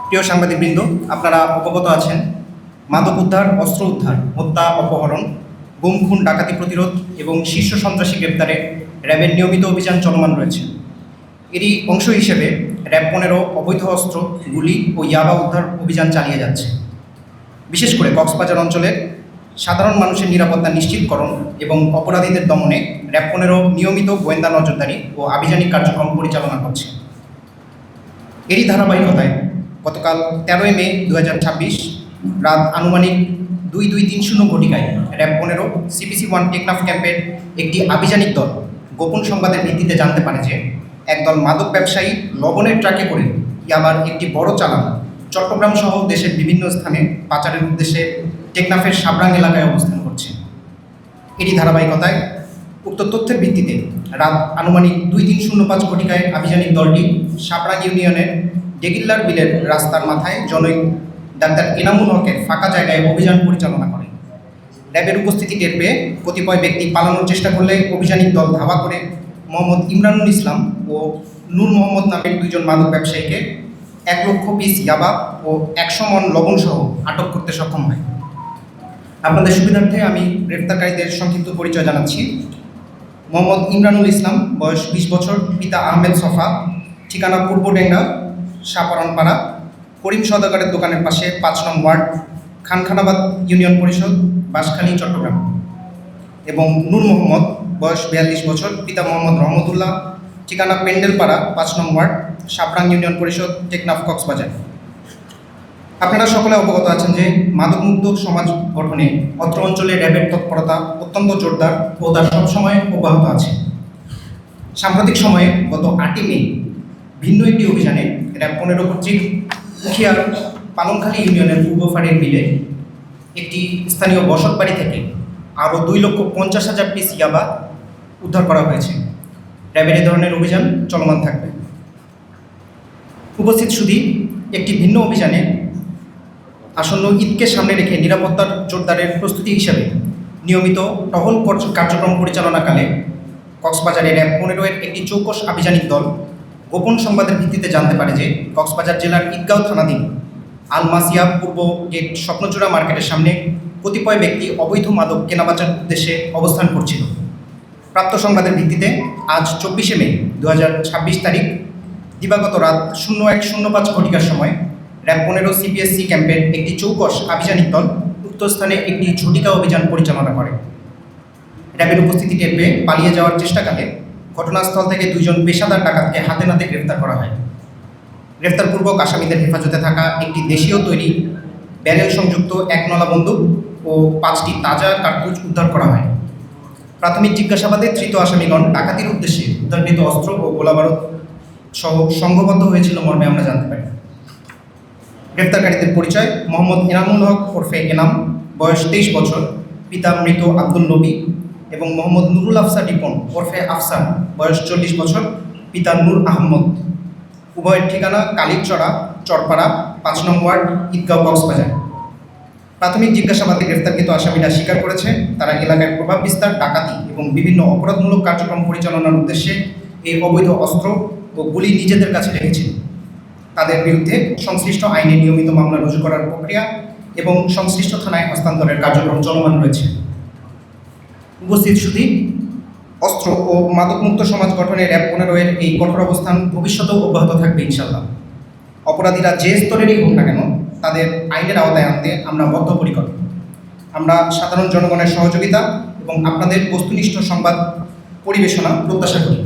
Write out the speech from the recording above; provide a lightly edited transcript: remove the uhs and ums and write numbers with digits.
প্রিয় সাংবাদিকবৃন্দ, আপনারা অবগত আছেন মাদক উদ্ধার, অস্ত্র উদ্ধার, হত্যা, অপহরণ, গুম, খুন, ডাকাতি প্রতিরোধ এবং শীর্ষ সন্ত্রাসী গ্রেপ্তারে র্যাবের নিয়মিত অভিযান চলমান রয়েছে। এরই অংশ হিসেবে র্যাব 15 অবৈধ অস্ত্র, গুলি ও ইয়াবা উদ্ধার অভিযান চালিয়ে যাচ্ছে। বিশেষ করে কক্সবাজার অঞ্চলের সাধারণ মানুষের নিরাপত্তা নিশ্চিতকরণ এবং অপরাধীদের দমনে র্যাব 15 নিয়মিত গোয়েন্দা নজরদারি ও আভিযানিক কার্যক্রম পরিচালনা করছে। এরই ধারাবাহিকতায় গতকাল 13 মে 2026 রাত আনুমানিক 2230 ঘটিকায় র্যাব 15 CPC 1 টেকনাফ ক্যাম্পের একটি আভিযানিক দল গোপন সংবাদের ভিত্তিতে জানতে পারে যে একদল মাদক ব্যবসায়ী লবণের ট্রাকে করে ইয়াবার একটি বড় চালান চট্টগ্রাম সহ দেশের বিভিন্ন স্থানে পাচারের উদ্দেশ্যে টেকনাফের সাবরাং এলাকায় অবস্থান করছে। এরই ধারাবাহিকতায় উক্ত তথ্যের ভিত্তিতে রাত আনুমানিক 2305 ঘটিকায় আভিযানিক দলটি সাবরাং ইউনিয়নের ডেগিল্লার বিলের রাস্তার মাথায় জনৈক ডাক্তার এনামুল হকের ফাঁকা জায়গায় অভিযান পরিচালনা করে। র্যাবের উপস্থিতি টের পেয়ে কতিপয় ব্যক্তি পালানোর চেষ্টা করলে অভিযানিক দল ধাওয়া করে মোহাম্মদ ইমরানুল ইসলাম ও নূর মোহাম্মদ নামের দুইজন মাদক ব্যবসায়ীকে 1 লক্ষ পিস ইয়াবা ও 100 মণ লবণ সহ আটক করতে সক্ষম হয়। আপনাদের সুবিধার্থে আমি গ্রেফতারকারীদের সংক্ষিপ্ত পরিচয় জানাচ্ছি। মোহাম্মদ ইমরানুল ইসলাম, বয়স 20 বছর, পিতা আহমেদ সফা, ঠিকানা পূর্বডেঙ্গা, সাপারনপাড়া, করিম সওদাগরের দোকানের পাশে 5 নং ওয়ার্ড, খানখানাবাদ ইউনিয়ন পরিষদ, বাঁশখালী, চট্টগ্রাম। এবং নূর মোহাম্মদ, বয়স 42 বছর, পিতা মোহাম্মদ রহমতুল্লাহ, ঠিকানা পেন্ডেলপাড়া, 5 নং ওয়ার্ড, সাবরাং ইউনিয়ন পরিষদ, টেকনাফ, কক্সবাজার। আপনারা সকলে অবগত আছেন যে মাদকমুক্ত সমাজ গঠনে অত্র অঞ্চলে র্যাবের তৎপরতা অত্যন্ত জোরদার ও তা সবসময় অব্যাহত আছে। সাম্প্রতিক সময়ে গত 8 মে ভিন্ন একটি অভিযানে র্যাব 15 কর্তৃক উখিয়ার পালংখালী ইউনিয়নের পূর্বফাড়ের মিলে একটি স্থানীয় বসত বাড়ি থেকে আরও 2,50,000 পিস ইয়াবা উদ্ধার করা হয়েছে। র্যাবের এ ধরনের অভিযান চলমান থাকবে। উপস্থিত শুধু একটি ভিন্ন অভিযানে আসন্ন ঈদকে সামনে রেখে নিরাপত্তার জোরদারের প্রস্তুতি হিসাবে নিয়মিত টহল কার্যক্রম পরিচালনাকালে কক্সবাজারে র্যাব 15 এর একটি চৌকস আভিযানিক দল গোপন সংবাদের ভিত্তিতে জানতে পারে যে কক্সবাজার জেলার ঈদগাঁও থানাধীন আলমাসিয়া পূর্ব গেট স্বপ্নচূড়া মার্কেটের সামনে কতিপয় ব্যক্তি অবৈধ মাদক কেনাবেচার উদ্দেশ্যে অবস্থান করছিল। প্রাপ্ত সংবাদের ভিত্তিতে আজ 24 মে 2026 তারিখ দিবাগত রাত 01:05 ঘটিকার সময় র্যাব 15 CPSC ক্যাম্পের একটি চৌকস আভিযানিক দল উক্ত স্থানে একটি ঝটিকা অভিযান পরিচালনা করে। র্যাবের উপস্থিতি টের পেয়ে পালিয়ে যাওয়ার চেষ্টাকালে ঘটনাস্থল থেকে 2 জন পেশাদার ডাকাতকে হাতে নাতে গ্রেফতার করা হয়। গ্রেফতারপূর্বক আসামিদের হেফাজতে থাকা একটি দেশীয় তৈরি ব্যারেল সংযুক্ত 1 নলা বন্দুক ও 5টি তাজা কার্তুজ উদ্ধার করা হয়। প্রাথমিক জিজ্ঞাসাবাদে ধৃত আসামিগণ ডাকাতির উদ্দেশ্যে উদ্ধারকৃত অস্ত্র ও গোলাবারুদ সহ সংঘবদ্ধ হয়েছিল মর্মে আমরা জানতে পারি। গ্রেফতারকারীদের পরিচয়: মোহাম্মদ এনামুল হক ওরফে এনাম, বয়স 23 বছর, পিতা মৃত আব্দুল নবী, এবং মোহাম্মদ নুরুল আফসা টিপন ওরফে আফসান, বয়স 40 বছর, পিতা নূর আহমদ। উভয়ের ঠিকানা কালিকচড়া, চরপাড়া, 5 নং ওয়ার্ড, ঈদগাঁও, কক্সবাজার। প্রাথমিক জিজ্ঞাসাবাদে গ্রেফতারকৃত আসামিরা স্বীকার করেছে তারা এলাকায় প্রভাব বিস্তার, ডাকাতি এবং বিভিন্ন অপরাধমূলক কার্যক্রম পরিচালনার উদ্দেশ্যে এই অবৈধ অস্ত্র ও গুলি নিজেদের কাছে রেখেছে। তাদের বিরুদ্ধে সংশ্লিষ্ট আইনে নিয়মিত মামলা রুজু করার প্রক্রিয়া এবং সংশ্লিষ্ট থানায় হস্তান্তরের কার্যক্রম চলমান রয়েছে। উপস্থিত শুধু অস্ত্র ও মাদকমুক্ত সমাজ গঠনে র্যাব 15 এর এই কঠোর অবস্থান ভবিষ্যতেও অব্যাহত থাকবে ইনশাল্লাহ। অপরাধীরা যে স্তরেরই হোক না কেন তাদের আইনের আওতায় আনতে আমরা বদ্ধপরিকর। আমরা সাধারণ জনগণের সহযোগিতা এবং আপনাদের বস্তুনিষ্ঠ সংবাদ পরিবেশনা প্রত্যাশা করি।